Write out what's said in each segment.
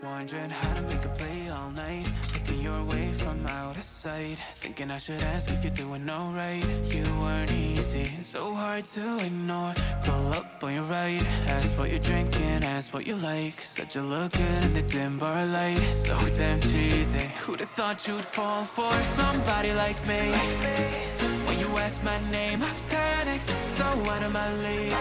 Wondering how to make a play all night, looking your way from out of sight, thinking I should ask if you're doing alright. You weren't easy, so hard to ignore. Pull up on your right, ask what you're drinking, ask what you like. Said you look good in the dim bar light, so damn cheesy. Who'd have thought you'd fall for somebody like me? When you asked my name, I panicked, so out of my league.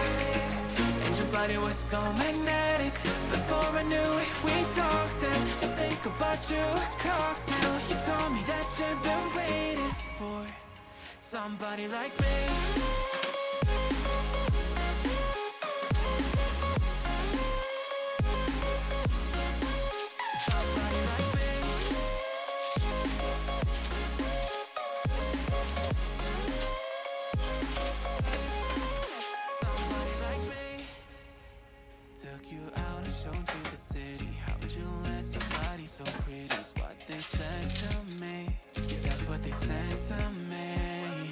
And your body was so magnetic. Before I knew it, we talked and I think about you a cocktail. You told me that you've been waiting for somebody like me. Somebody like me. Somebody like me. Took you out and showed you the city. How'd you let somebody so pretty? Is what they said to me. Yeah, that's what they said to me.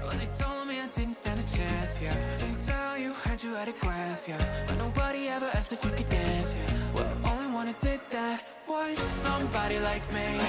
Well, they told me I didn't stand a chance, yeah. Face value, had you at a glance, yeah. But nobody ever asked if you could dance, yeah. Well, only one who did that was somebody like me.